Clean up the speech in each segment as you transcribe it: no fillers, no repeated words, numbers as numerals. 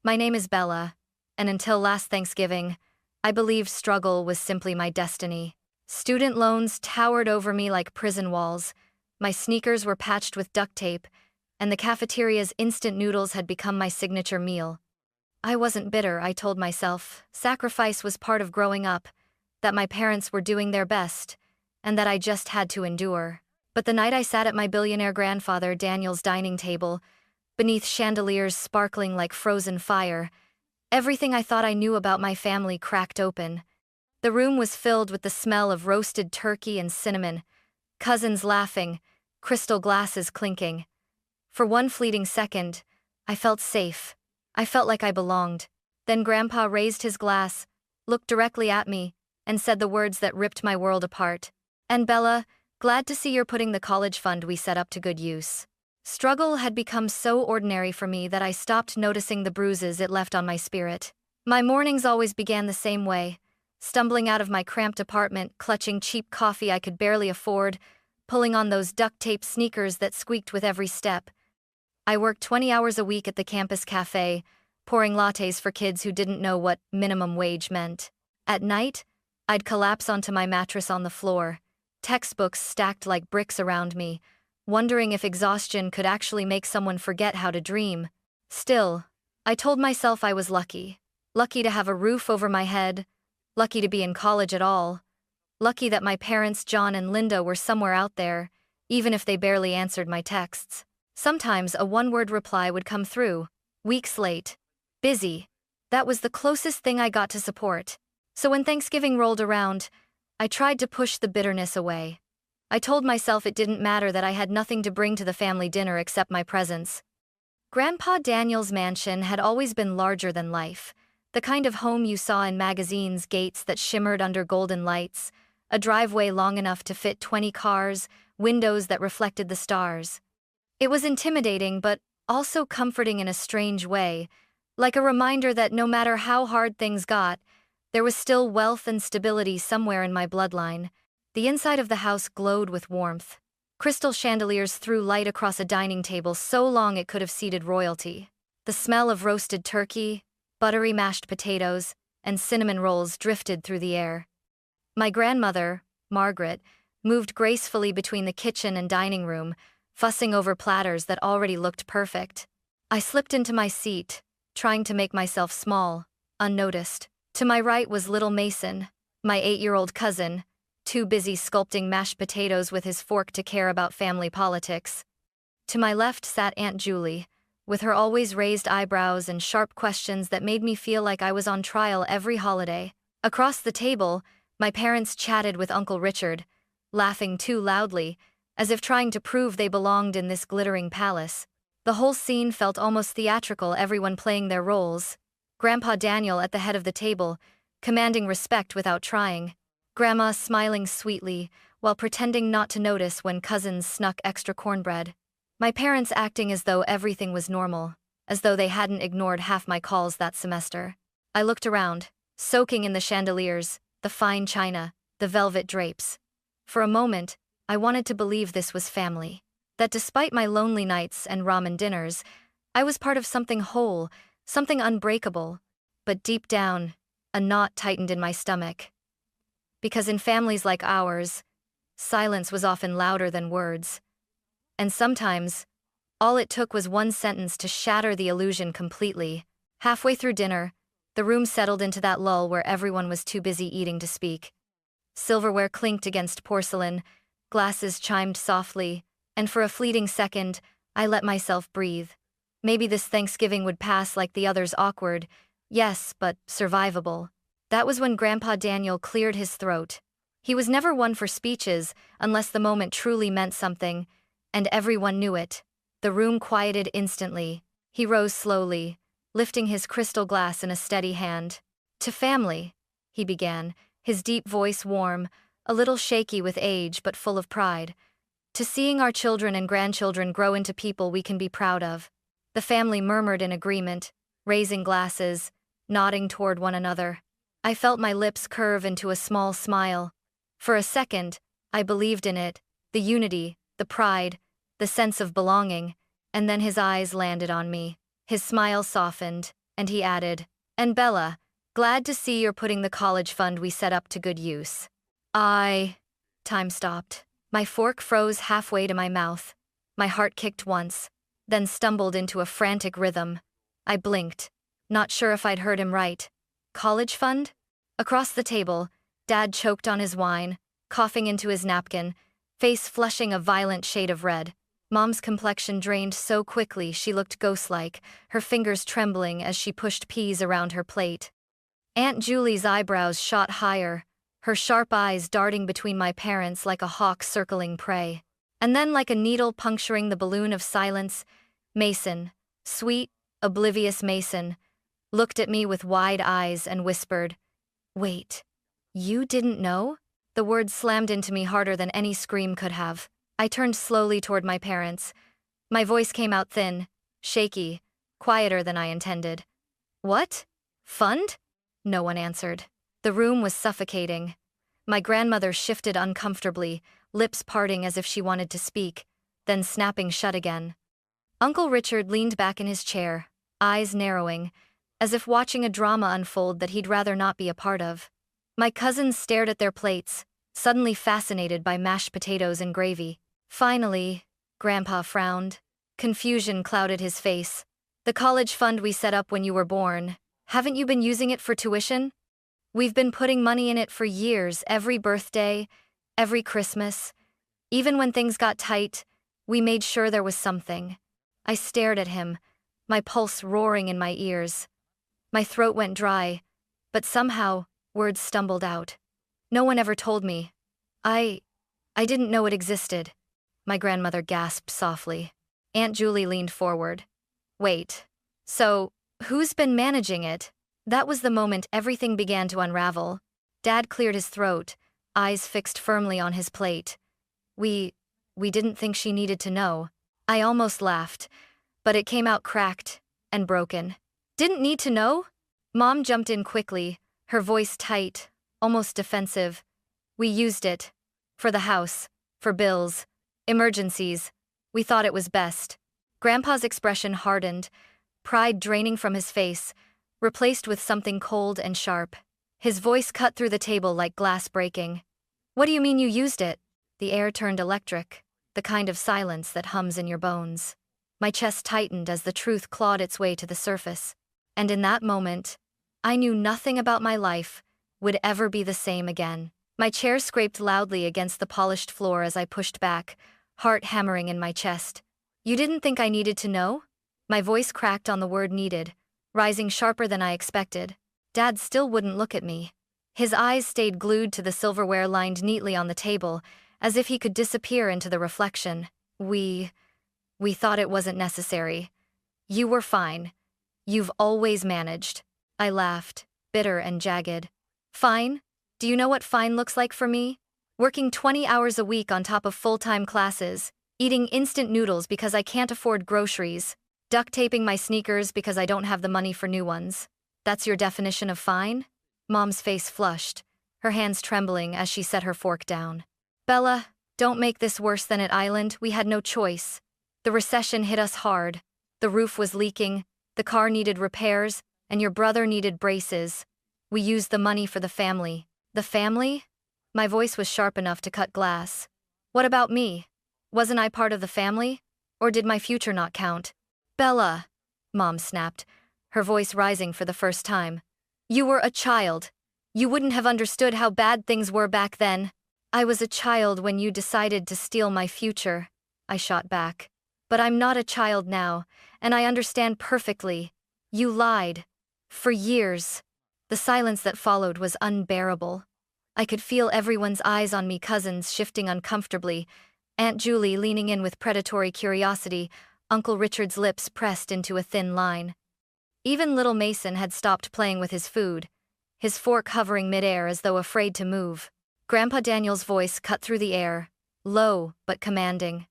My name is Bella, and until last Thanksgiving, I believed struggle was simply my destiny. Student loans towered over me like prison walls, my sneakers were patched with duct tape, and the cafeteria's instant noodles had become my signature meal. I wasn't bitter, I told myself. Sacrifice was part of growing up, that my parents were doing their best, and that I just had to endure. But the night I sat at my billionaire grandfather Daniel's dining table, beneath chandeliers sparkling like frozen fire, everything I thought I knew about my family cracked open. The room was filled with the smell of roasted turkey and cinnamon, cousins laughing, crystal glasses clinking. For one fleeting second, I felt safe. I felt like I belonged. Then Grandpa raised his glass, looked directly at me, and said the words that ripped my world apart. "And Bella, glad to see you're putting the college fund we set up to good use." Struggle had become so ordinary for me that I stopped noticing the bruises it left on my spirit. My mornings always began the same way, stumbling out of my cramped apartment, clutching cheap coffee I could barely afford, pulling on those duct tape sneakers that squeaked with every step. I worked 20 hours a week at the campus cafe, pouring lattes for kids who didn't know what minimum wage meant. At night, I'd collapse onto my mattress on the floor, textbooks stacked like bricks around me, wondering if exhaustion could actually make someone forget how to dream. Still, I told myself I was lucky. Lucky to have a roof over my head, lucky to be in college at all, lucky that my parents John and Linda were somewhere out there, even if they barely answered my texts. Sometimes a one-word reply would come through, weeks late. Busy. That was the closest thing I got to support. So when Thanksgiving rolled around, I tried to push the bitterness away. I told myself it didn't matter that I had nothing to bring to the family dinner except my presence. Grandpa Daniel's mansion had always been larger than life, the kind of home you saw in magazines, gates that shimmered under golden lights, a driveway long enough to fit 20 cars, windows that reflected the stars. It was intimidating but also comforting in a strange way, like a reminder that no matter how hard things got, there was still wealth and stability somewhere in my bloodline. The inside of the house glowed with warmth. Crystal chandeliers threw light across a dining table so long it could have seated royalty. The smell of roasted turkey, buttery mashed potatoes, and cinnamon rolls drifted through the air. My grandmother, Margaret, moved gracefully between the kitchen and dining room, fussing over platters that already looked perfect. I slipped into my seat, trying to make myself small, unnoticed. To my right was little Mason, my 8-year-old cousin, too busy sculpting mashed potatoes with his fork to care about family politics. To my left sat Aunt Julie, with her always raised eyebrows and sharp questions that made me feel like I was on trial every holiday. Across the table, my parents chatted with Uncle Richard, laughing too loudly, as if trying to prove they belonged in this glittering palace. The whole scene felt almost theatrical, everyone playing their roles. Grandpa Daniel at the head of the table, commanding respect without trying. Grandma smiling sweetly, while pretending not to notice when cousins snuck extra cornbread. My parents acting as though everything was normal, as though they hadn't ignored half my calls that semester. I looked around, soaking in the chandeliers, the fine china, the velvet drapes. For a moment, I wanted to believe this was family. That despite my lonely nights and ramen dinners, I was part of something whole, something unbreakable. But deep down, a knot tightened in my stomach. Because in families like ours, silence was often louder than words. And sometimes, all it took was one sentence to shatter the illusion completely. Halfway through dinner, the room settled into that lull where everyone was too busy eating to speak. Silverware clinked against porcelain, glasses chimed softly, and for a fleeting second, I let myself breathe. Maybe this Thanksgiving would pass like the others, awkward, yes, but survivable. That was when Grandpa Daniel cleared his throat. He was never one for speeches unless the moment truly meant something, and everyone knew it. The room quieted instantly. He rose slowly, lifting his crystal glass in a steady hand. "To family," he began, his deep voice warm, a little shaky with age but full of pride. "To seeing our children and grandchildren grow into people we can be proud of." The family murmured in agreement, raising glasses, nodding toward one another. I felt my lips curve into a small smile. For a second, I believed in it, the unity, the pride, the sense of belonging, and then his eyes landed on me. His smile softened, And he added, "And Bella, glad to see you're putting the college fund we set up to good use." Time stopped. My fork froze halfway to my mouth. My heart kicked once, then stumbled into a frantic rhythm. I blinked, not sure if I'd heard him right. College fund? Across the table, Dad choked on his wine, coughing into his napkin, face flushing a violent shade of red. Mom's complexion drained so quickly she looked ghost-like, her fingers trembling as she pushed peas around her plate. Aunt Julie's eyebrows shot higher, her sharp eyes darting between my parents like a hawk circling prey. And then, like a needle puncturing the balloon of silence, Mason, sweet, oblivious Mason, looked at me with wide eyes and whispered, "Wait, you didn't know?" The words slammed into me harder than any scream could have. I turned slowly toward my parents. My voice came out thin, shaky, quieter than I intended. "What? Fund?" No one answered. The room was suffocating. My grandmother shifted uncomfortably, lips parting as if she wanted to speak, then snapping shut again. Uncle Richard leaned back in his chair, eyes narrowing, as if watching a drama unfold that he'd rather not be a part of. My cousins stared at their plates, suddenly fascinated by mashed potatoes and gravy. Finally, Grandpa frowned. Confusion clouded his face. "The college fund we set up when you were born, haven't you been using it for tuition? We've been putting money in it for years, every birthday, every Christmas. Even when things got tight, we made sure there was something." I stared at him, my pulse roaring in my ears. My throat went dry, but somehow, words stumbled out. "No one ever told me. I didn't know it existed." My grandmother gasped softly. Aunt Julie leaned forward. "Wait, so, who's been managing it?" That was the moment everything began to unravel. Dad cleared his throat, eyes fixed firmly on his plate. We didn't think she needed to know." I almost laughed, but it came out cracked and broken. "Didn't need to know?" Mom jumped in quickly, her voice tight, almost defensive. "We used it. For the house, for bills, emergencies. We thought it was best." Grandpa's expression hardened, pride draining from his face, replaced with something cold and sharp. His voice cut through the table like glass breaking. "What do you mean you used it?" The air turned electric, the kind of silence that hums in your bones. My chest tightened as the truth clawed its way to the surface. And in that moment, I knew nothing about my life would ever be the same again. My chair scraped loudly against the polished floor as I pushed back, heart hammering in my chest. "You didn't think I needed to know?" My voice cracked on the word needed, rising sharper than I expected. Dad still wouldn't look at me. His eyes stayed glued to the silverware lined neatly on the table, as if he could disappear into the reflection. We thought it wasn't necessary. You were fine. You've always managed." I laughed, bitter and jagged. "Fine? Do you know what fine looks like for me? Working 20 hours a week on top of full-time classes, eating instant noodles because I can't afford groceries, duct taping my sneakers because I don't have the money for new ones. That's your definition of fine?" Mom's face flushed, her hands trembling as she set her fork down. "Bella, don't make this worse than at Island. We had no choice. The recession hit us hard. The roof was leaking, the car needed repairs, and your brother needed braces. We used the money for the family." "The family?" My voice was sharp enough to cut glass. "What about me? Wasn't I part of the family? Or did my future not count?" "Bella," Mom snapped, her voice rising for the first time. "You were a child. You wouldn't have understood how bad things were back then." "I was a child when you decided to steal my future," I shot back. "But I'm not a child now, and I understand perfectly. You lied. For years." The silence that followed was unbearable. I could feel everyone's eyes on me, cousins shifting uncomfortably, Aunt Julie leaning in with predatory curiosity, Uncle Richard's lips pressed into a thin line. Even little Mason had stopped playing with his food, his fork hovering midair as though afraid to move. Grandpa Daniel's voice cut through the air, low but commanding.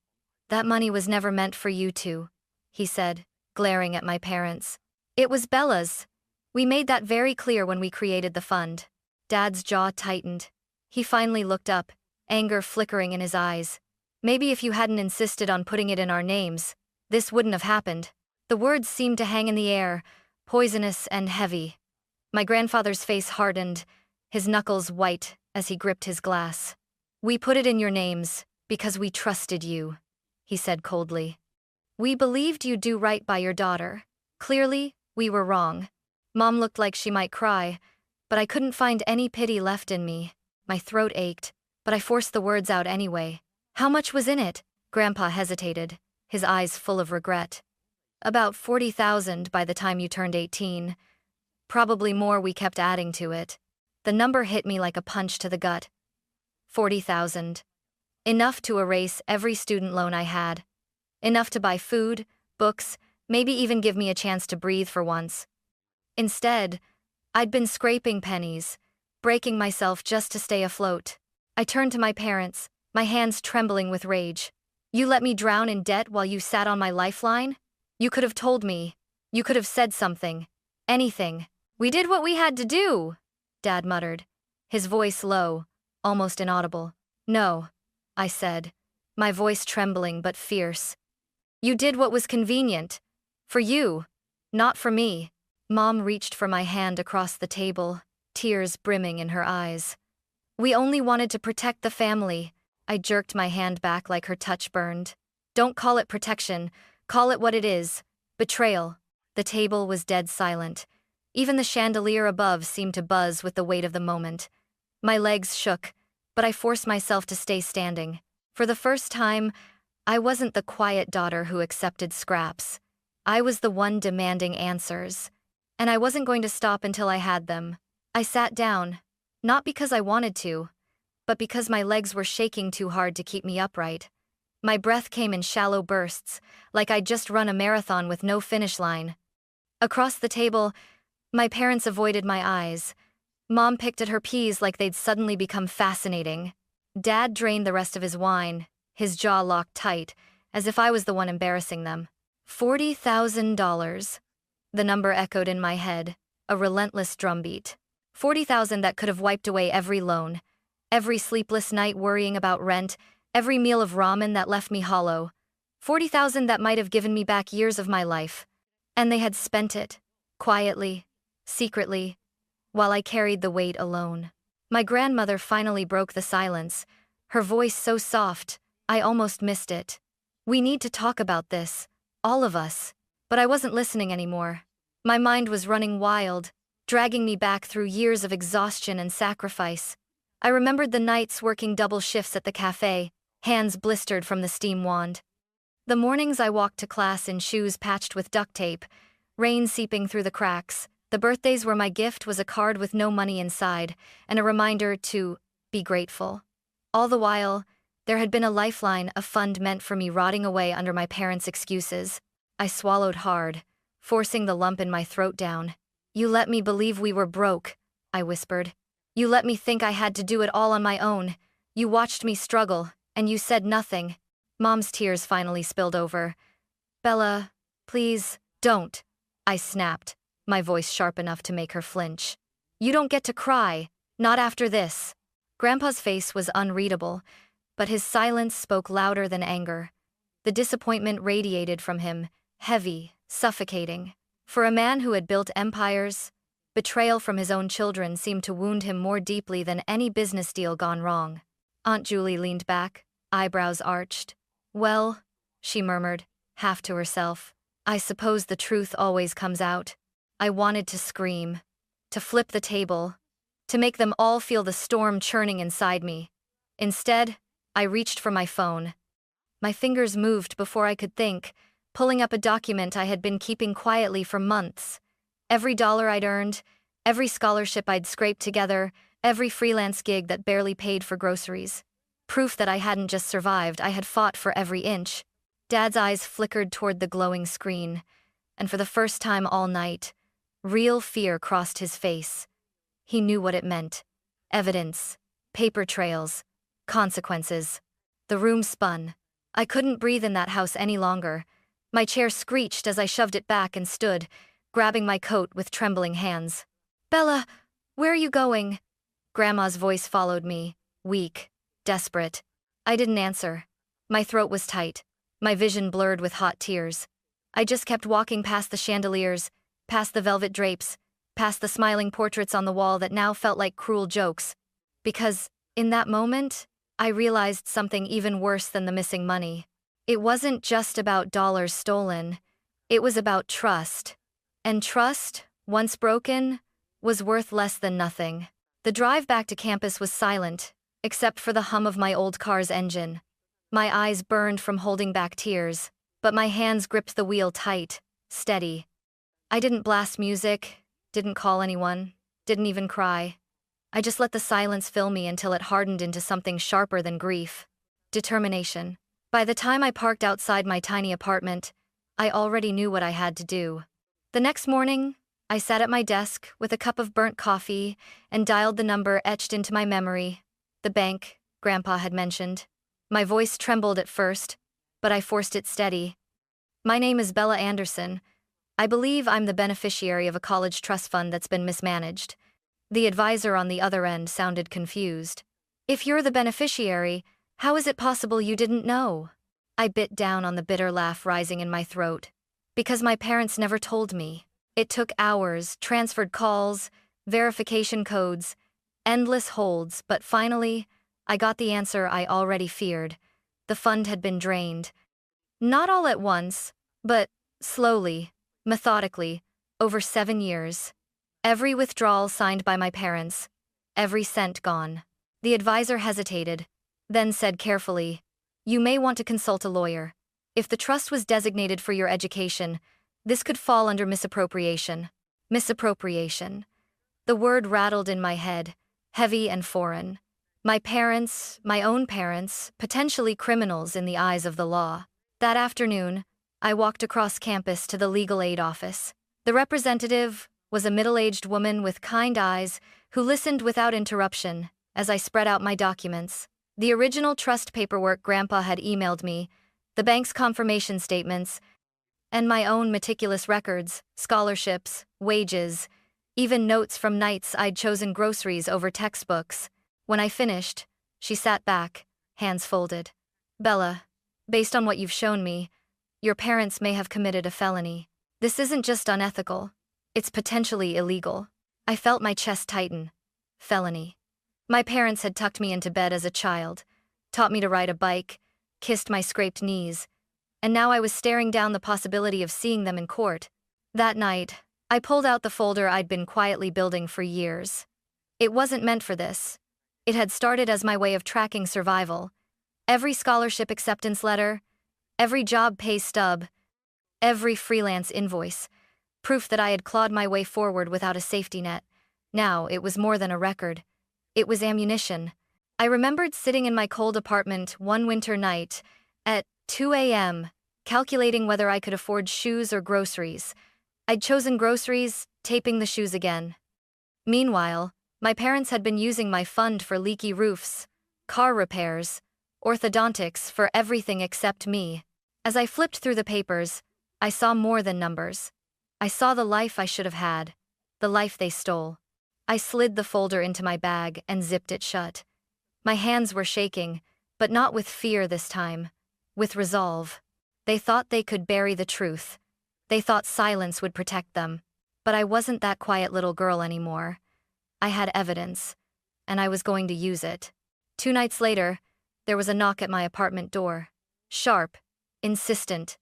"That money was never meant for you two," he said, glaring at my parents. "It was Bella's. We made that very clear when we created the fund." Dad's jaw tightened. He finally looked up, anger flickering in his eyes. "Maybe if you hadn't insisted on putting it in our names, this wouldn't have happened." The words seemed to hang in the air, poisonous and heavy. My grandfather's face hardened, his knuckles white as he gripped his glass. "We put it in your names because we trusted you," he said coldly. "We believed you'd do right by your daughter. Clearly, we were wrong." Mom looked like she might cry, but I couldn't find any pity left in me. My throat ached, but I forced the words out anyway. "How much was in it?" Grandpa hesitated, his eyes full of regret. "About 40,000 by the time you turned 18. Probably more, we kept adding to it." The number hit me like a punch to the gut. 40,000. Enough to erase every student loan I had. Enough to buy food, books, maybe even give me a chance to breathe for once. Instead, I'd been scraping pennies, breaking myself just to stay afloat. I turned to my parents, my hands trembling with rage. "You let me drown in debt while you sat on my lifeline? You could have told me. You could have said something. Anything." "We did what we had to do," Dad muttered, his voice low, almost inaudible. "No," I said, my voice trembling but fierce. "You did what was convenient. For you, not for me." Mom reached for my hand across the table, tears brimming in her eyes. "We only wanted to protect the family." I jerked my hand back like her touch burned. "Don't call it protection. Call it what it is. Betrayal." The table was dead silent. Even the chandelier above seemed to buzz with the weight of the moment. My legs shook, but I forced myself to stay standing. For the first time, I wasn't the quiet daughter who accepted scraps. I was the one demanding answers. And I wasn't going to stop until I had them. I sat down, not because I wanted to, but because my legs were shaking too hard to keep me upright. My breath came in shallow bursts, like I'd just run a marathon with no finish line. Across the table, my parents avoided my eyes. Mom picked at her peas like they'd suddenly become fascinating. Dad drained the rest of his wine, his jaw locked tight, as if I was the one embarrassing them. $40,000. The number echoed in my head, a relentless drumbeat. 40,000 that could have wiped away every loan, every sleepless night worrying about rent, every meal of ramen that left me hollow. 40,000 that might have given me back years of my life. And they had spent it, quietly, secretly, while I carried the weight alone. My grandmother finally broke the silence, her voice so soft, I almost missed it. "We need to talk about this, all of us." But I wasn't listening anymore. My mind was running wild, dragging me back through years of exhaustion and sacrifice. I remembered the nights working double shifts at the cafe, hands blistered from the steam wand. The mornings I walked to class in shoes patched with duct tape, rain seeping through the cracks. The birthdays where my gift was a card with no money inside, and a reminder to be grateful. All the while, there had been a lifeline, a fund meant for me, rotting away under my parents' excuses. I swallowed hard, forcing the lump in my throat down. "You let me believe we were broke," I whispered. "You let me think I had to do it all on my own. You watched me struggle, and you said nothing." Mom's tears finally spilled over. "Bella, please, don't," I snapped, my voice sharp enough to make her flinch. "You don't get to cry, not after this." Grandpa's face was unreadable, but his silence spoke louder than anger. The disappointment radiated from him, heavy, suffocating. For a man who had built empires, betrayal from his own children seemed to wound him more deeply than any business deal gone wrong. Aunt Julie leaned back, eyebrows arched. "Well," she murmured, half to herself, "I suppose the truth always comes out." I wanted to scream, to flip the table, to make them all feel the storm churning inside me. Instead, I reached for my phone. My fingers moved before I could think, pulling up a document I had been keeping quietly for months. Every dollar I'd earned, every scholarship I'd scraped together, every freelance gig that barely paid for groceries. Proof that I hadn't just survived, I had fought for every inch. Dad's eyes flickered toward the glowing screen, and for the first time all night, real fear crossed his face. He knew what it meant. Evidence, paper trails, consequences. The room spun. I couldn't breathe in that house any longer. My chair screeched as I shoved it back and stood, grabbing my coat with trembling hands. "Bella, where are you going?" Grandma's voice followed me, weak, desperate. I didn't answer. My throat was tight, my vision blurred with hot tears. I just kept walking past the chandeliers, past the velvet drapes, past the smiling portraits on the wall that now felt like cruel jokes. Because, in that moment, I realized something even worse than the missing money. It wasn't just about dollars stolen, it was about trust. And trust, once broken, was worth less than nothing. The drive back to campus was silent, except for the hum of my old car's engine. My eyes burned from holding back tears, but my hands gripped the wheel tight, steady. I didn't blast music, didn't call anyone, didn't even cry. I just let the silence fill me until it hardened into something sharper than grief. Determination. By the time I parked outside my tiny apartment, I already knew what I had to do. The next morning, I sat at my desk with a cup of burnt coffee and dialed the number etched into my memory. The bank, Grandpa had mentioned. My voice trembled at first, but I forced it steady. My name is Bella Anderson. I believe I'm the beneficiary of a college trust fund that's been mismanaged. The advisor on the other end sounded confused. If you're the beneficiary, how is it possible you didn't know? I bit down on the bitter laugh rising in my throat. Because my parents never told me. It took hours, transferred calls, verification codes, endless holds, but finally, I got the answer I already feared. The fund had been drained. Not all at once, but slowly, methodically, over 7 years. Every withdrawal signed by my parents, every cent gone. The advisor hesitated, then said carefully, "You may want to consult a lawyer. If the trust was designated for your education, this could fall under misappropriation." Misappropriation. The word rattled in my head, heavy and foreign. My parents, my own parents, potentially criminals in the eyes of the law. That afternoon, I walked across campus to the legal aid office. The representative was a middle-aged woman with kind eyes who listened without interruption as I spread out my documents. The original trust paperwork Grandpa had emailed me, the bank's confirmation statements, and my own meticulous records, scholarships, wages, even notes from nights I'd chosen groceries over textbooks. When I finished, she sat back, hands folded. "Bella, based on what you've shown me, your parents may have committed a felony. This isn't just unethical, it's potentially illegal." I felt my chest tighten. Felony. My parents had tucked me into bed as a child, taught me to ride a bike, kissed my scraped knees, and now I was staring down the possibility of seeing them in court. That night, I pulled out the folder I'd been quietly building for years. It wasn't meant for this. It had started as my way of tracking survival. Every scholarship acceptance letter, every job pay stub, every freelance invoice, proof that I had clawed my way forward without a safety net. Now it was more than a record. It was ammunition. I remembered sitting in my cold apartment one winter night at 2 a.m., calculating whether I could afford shoes or groceries. I'd chosen groceries, taping the shoes again. Meanwhile, my parents had been using my fund for leaky roofs, car repairs, orthodontics, for everything except me. As I flipped through the papers, I saw more than numbers. I saw the life I should have had, the life they stole. I slid the folder into my bag and zipped it shut. My hands were shaking, but not with fear this time, with resolve. They thought they could bury the truth. They thought silence would protect them. But I wasn't that quiet little girl anymore. I had evidence, and I was going to use it. 2 nights later, there was a knock at my apartment door. Sharp, insistent.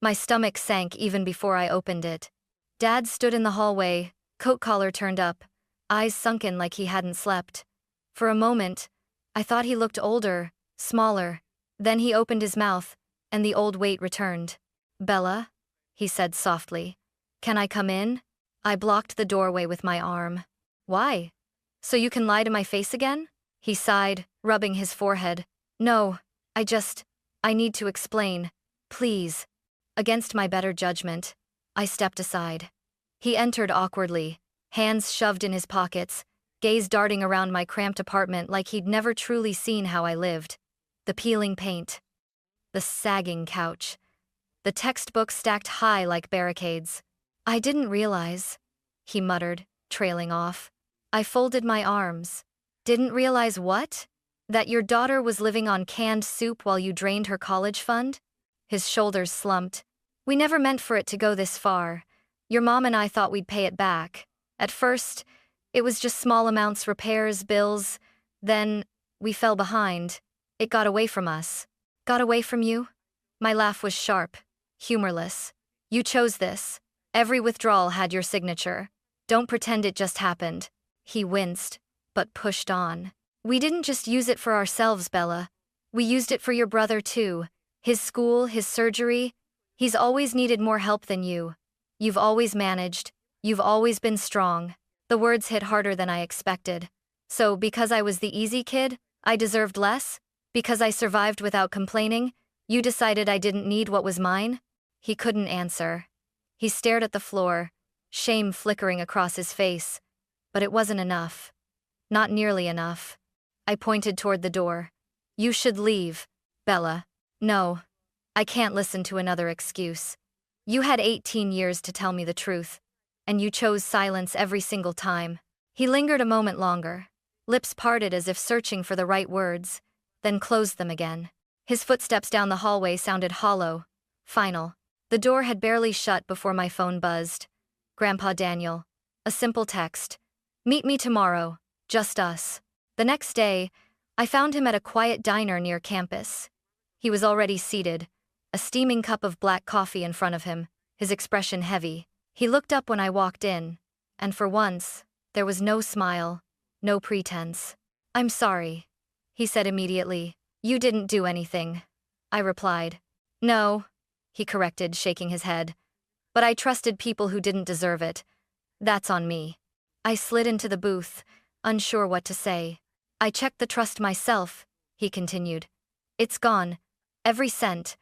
My stomach sank even before I opened it. Dad stood in the hallway, coat collar turned up, eyes sunken like he hadn't slept. For a moment, I thought he looked older, smaller. Then he opened his mouth, and the old weight returned. "Bella?" he said softly. "Can I come in?" I blocked the doorway with my arm. "Why? So you can lie to my face again?" He sighed, rubbing his forehead. "No, I need to explain. Please." Against my better judgment, I stepped aside. He entered awkwardly, hands shoved in his pockets, gaze darting around my cramped apartment like he'd never truly seen how I lived. The peeling paint. The sagging couch. The textbooks stacked high like barricades. "I didn't realize," he muttered, trailing off. I folded my arms. "Didn't realize what? That your daughter was living on canned soup while you drained her college fund?" His shoulders slumped. "We never meant for it to go this far. Your mom and I thought we'd pay it back. At first, it was just small amounts, repairs, bills. Then, we fell behind. It got away from us. Got away from you? My laugh was sharp, humorless. You chose this. Every withdrawal had your signature. Don't pretend it just happened. He winced, but pushed on. We didn't just use it for ourselves, Bella. We used it for your brother too. His school, his surgery. He's always needed more help than you. You've always managed. You've always been strong. The words hit harder than I expected. So, because I was the easy kid, I deserved less? Because I survived without complaining, you decided I didn't need what was mine? He couldn't answer. He stared at the floor, shame flickering across his face. But it wasn't enough. Not nearly enough. I pointed toward the door. You should leave, Bella. No. I can't listen to another excuse. You had 18 years to tell me the truth, and you chose silence every single time. He lingered a moment longer, lips parted as if searching for the right words, then closed them again. His footsteps down the hallway sounded hollow, final. The door had barely shut before my phone buzzed. Grandpa Daniel. A simple text. Meet me tomorrow, just us. The next day, I found him at a quiet diner near campus. He was already seated, a steaming cup of black coffee in front of him, his expression heavy. He looked up when I walked in, and for once, there was no smile, no pretense. I'm sorry, he said immediately. You didn't do anything, I replied. No, he corrected, shaking his head. But I trusted people who didn't deserve it. That's on me. I slid into the booth, unsure what to say. I checked the trust myself, he continued. It's gone. Every cent.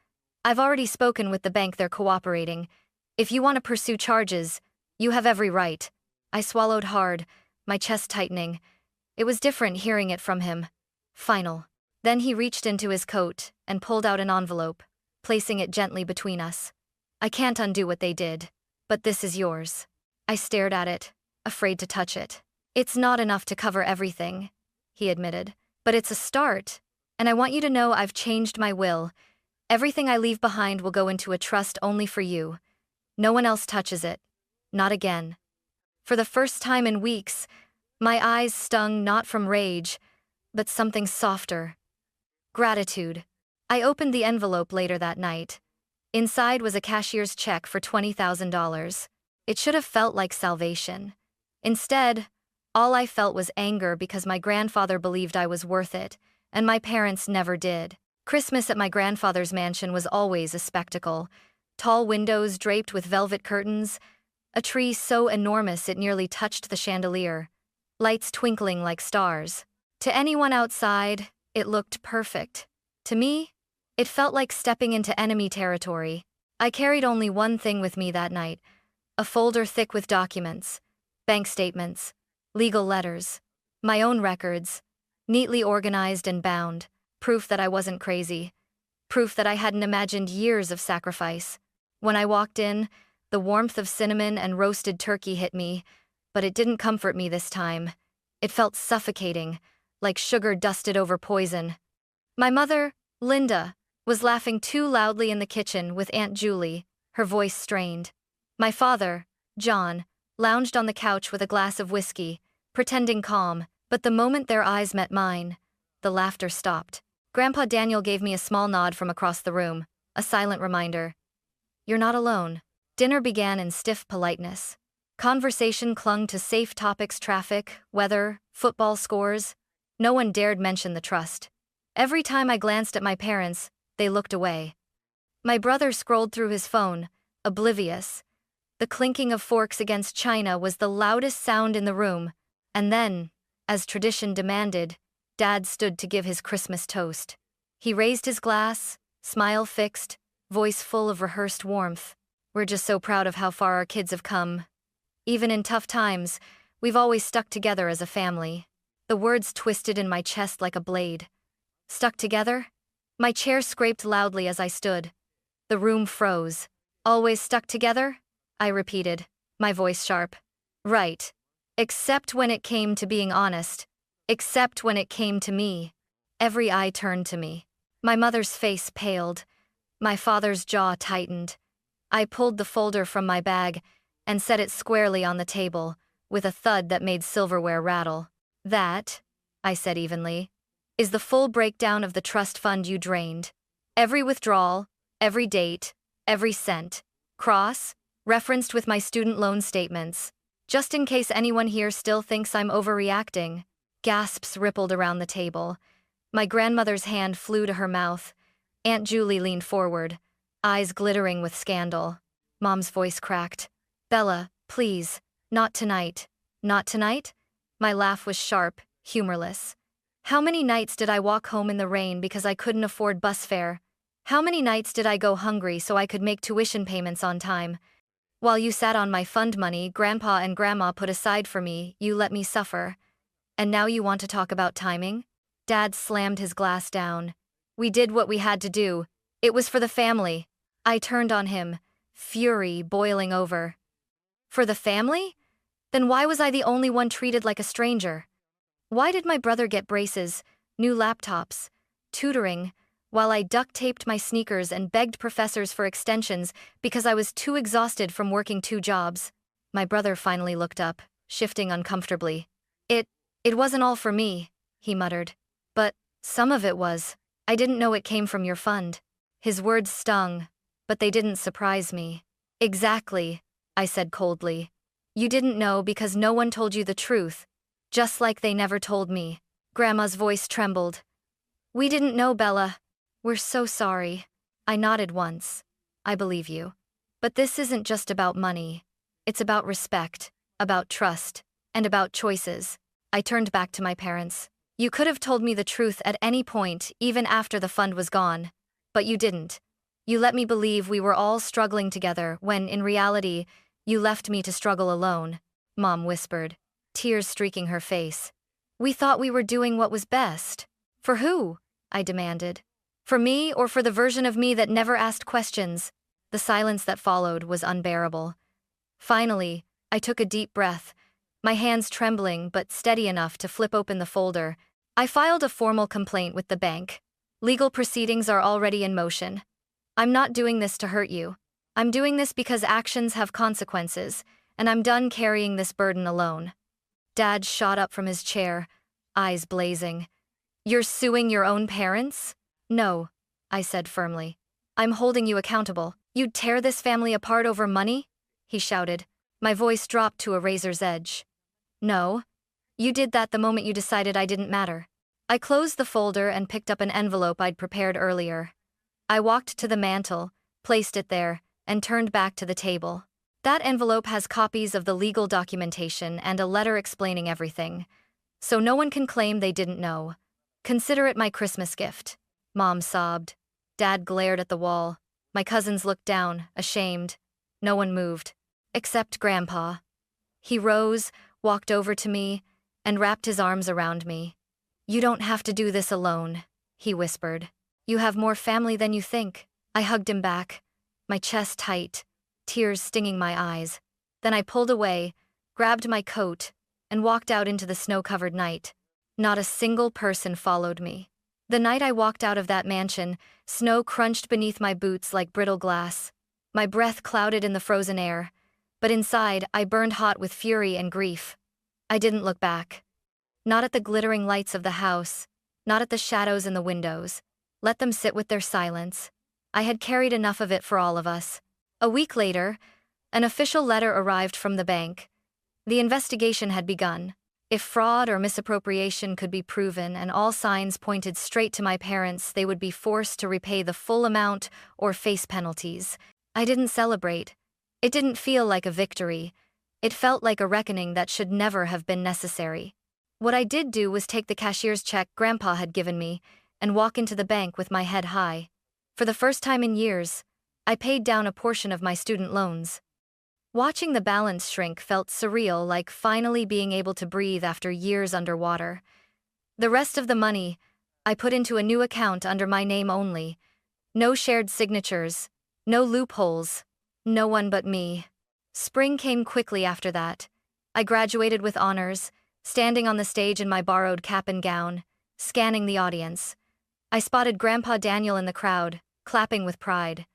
I've already spoken with the bank, they're cooperating. If you want to pursue charges, you have every right. I swallowed hard, my chest tightening. It was different hearing it from him. Final. Then he reached into his coat and pulled out an envelope, placing it gently between us. I can't undo what they did, but this is yours. I stared at it, afraid to touch it. It's not enough to cover everything, he admitted, but it's a start, and I want you to know I've changed my will. Everything I leave behind will go into a trust only for you. No one else touches it. Not again. For the first time in weeks, my eyes stung not from rage, but something softer. Gratitude. I opened the envelope later that night. Inside was a cashier's check for $20,000. It should have felt like salvation. Instead, all I felt was anger because my grandfather believed I was worth it, and my parents never did. Christmas at my grandfather's mansion was always a spectacle. Tall windows draped with velvet curtains, a tree so enormous it nearly touched the chandelier, lights twinkling like stars. To anyone outside, it looked perfect. To me, it felt like stepping into enemy territory. I carried only one thing with me that night, a folder thick with documents, bank statements, legal letters, my own records, neatly organized and bound. Proof that I wasn't crazy. Proof that I hadn't imagined years of sacrifice. When I walked in, the warmth of cinnamon and roasted turkey hit me, but it didn't comfort me this time. It felt suffocating, like sugar dusted over poison. My mother, Linda, was laughing too loudly in the kitchen with Aunt Julie, her voice strained. My father, John, lounged on the couch with a glass of whiskey, pretending calm, but the moment their eyes met mine, the laughter stopped. Grandpa Daniel gave me a small nod from across the room, a silent reminder. You're not alone. Dinner began in stiff politeness. Conversation clung to safe topics: traffic, weather, football scores. No one dared mention the trust. Every time I glanced at my parents, they looked away. My brother scrolled through his phone, oblivious. The clinking of forks against china was the loudest sound in the room, and then, as tradition demanded, Dad stood to give his Christmas toast. He raised his glass, smile fixed, voice full of rehearsed warmth. We're just so proud of how far our kids have come. Even in tough times, we've always stuck together as a family. The words twisted in my chest like a blade. Stuck together? My chair scraped loudly as I stood. The room froze. Always stuck together? I repeated, my voice sharp. Right. Except when it came to being honest. Except when it came to me. Every eye turned to me. My mother's face paled. My father's jaw tightened. I pulled the folder from my bag and set it squarely on the table, with a thud that made silverware rattle. "That," I said evenly, "is the full breakdown of the trust fund you drained. Every withdrawal, every date, every cent. Referenced with my student loan statements. Just in case anyone here still thinks I'm overreacting." Gasps rippled around the table. My grandmother's hand flew to her mouth. Aunt Julie leaned forward, eyes glittering with scandal. Mom's voice cracked. "Bella, please, not tonight." "Not tonight?" My laugh was sharp, humorless. How many nights did I walk home in the rain because I couldn't afford bus fare? How many nights did I go hungry so I could make tuition payments on time? While you sat on my fund money Grandpa and Grandma put aside for me, you let me suffer. And now you want to talk about timing? Dad slammed his glass down. "We did what we had to do. It was for the family." I turned on him, fury boiling over. "For the family? Then why was I the only one treated like a stranger? Why did my brother get braces, new laptops, tutoring, while I duct-taped my sneakers and begged professors for extensions because I was too exhausted from working 2 jobs?" My brother finally looked up, shifting uncomfortably. It wasn't all for me," he muttered. "But some of it was. I didn't know it came from your fund." His words stung, but they didn't surprise me. "Exactly," I said coldly. "You didn't know because no one told you the truth, just like they never told me." Grandma's voice trembled. "We didn't know, Bella. We're so sorry." I nodded once. "I believe you. But this isn't just about money. It's about respect, about trust, and about choices." I turned back to my parents. "You could have told me the truth at any point, even after the fund was gone. But you didn't. You let me believe we were all struggling together when, in reality, you left me to struggle alone," Mom whispered, tears streaking her face. "We thought we were doing what was best." "For who?" I demanded. "For me or for the version of me that never asked questions?" The silence that followed was unbearable. Finally, I took a deep breath, my hands trembling but steady enough to flip open the folder. I filed a formal complaint with the bank. Legal proceedings are already in motion. I'm not doing this to hurt you. I'm doing this because actions have consequences, and I'm done carrying this burden alone. Dad shot up from his chair, eyes blazing. "You're suing your own parents?" "No," I said firmly. "I'm holding you accountable." "You'd tear this family apart over money?" he shouted. My voice dropped to a razor's edge. "No. You did that the moment you decided I didn't matter." I closed the folder and picked up an envelope I'd prepared earlier. I walked to the mantel, placed it there, and turned back to the table. That envelope has copies of the legal documentation and a letter explaining everything, so no one can claim they didn't know. Consider it my Christmas gift." Mom sobbed. Dad glared at the wall. My cousins looked down, ashamed. No one moved, except Grandpa. He rose, walked over to me, and wrapped his arms around me. "You don't have to do this alone," he whispered. "You have more family than you think." I hugged him back, my chest tight, tears stinging my eyes. Then I pulled away, grabbed my coat, and walked out into the snow-covered night. Not a single person followed me. The night I walked out of that mansion, snow crunched beneath my boots like brittle glass. My breath clouded in the frozen air, but inside I burned hot with fury and grief. I didn't look back. Not at the glittering lights of the house, not at the shadows in the windows. Let them sit with their silence. I had carried enough of it for all of us. A week later, an official letter arrived from the bank. The investigation had begun. If fraud or misappropriation could be proven and all signs pointed straight to my parents, they would be forced to repay the full amount or face penalties. I didn't celebrate. It didn't feel like a victory. It felt like a reckoning that should never have been necessary. What I did do was take the cashier's check Grandpa had given me and walk into the bank with my head high. For the first time in years, I paid down a portion of my student loans. Watching the balance shrink felt surreal, like finally being able to breathe after years underwater. The rest of the money, I put into a new account under my name only. No shared signatures, no loopholes, no one but me. Spring came quickly after that. I graduated with honors, standing on the stage in my borrowed cap and gown, scanning the audience. I spotted Grandpa Daniel in the crowd, clapping with pride.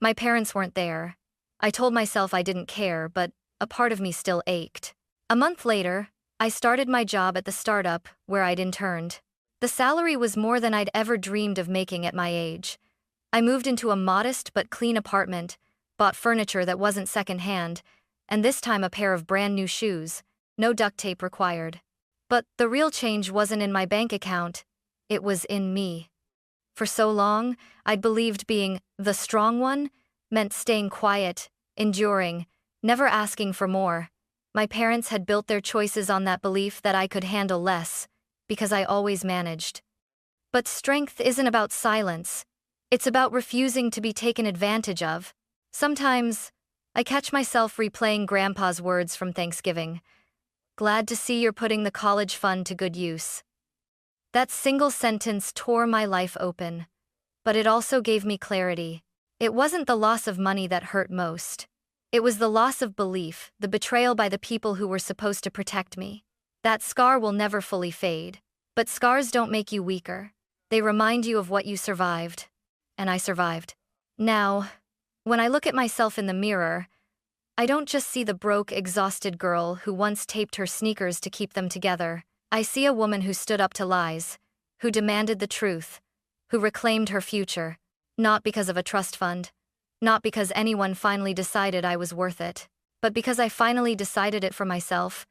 My parents weren't there. I told myself I didn't care, but a part of me still ached. A month later, I started my job at the startup where I'd interned. The salary was more than I'd ever dreamed of making at my age. I moved into a modest but clean apartment, bought furniture that wasn't secondhand, and this time a pair of brand new shoes, no duct tape required. But the real change wasn't in my bank account, it was in me. For so long, I'd believed being the strong one meant staying quiet, enduring, never asking for more. My parents had built their choices on that belief that I could handle less, because I always managed. But strength isn't about silence. It's about refusing to be taken advantage of. Sometimes, I catch myself replaying Grandpa's words from Thanksgiving. Glad to see you're putting the college fund to good use. That single sentence tore my life open. But it also gave me clarity. It wasn't the loss of money that hurt most. It was the loss of belief, the betrayal by the people who were supposed to protect me. That scar will never fully fade. But scars don't make you weaker. They remind you of what you survived. And I survived. Now, when I look at myself in the mirror, I don't just see the broke, exhausted girl who once taped her sneakers to keep them together. I see a woman who stood up to lies, who demanded the truth, who reclaimed her future, not because of a trust fund, not because anyone finally decided I was worth it, but because I finally decided it for myself.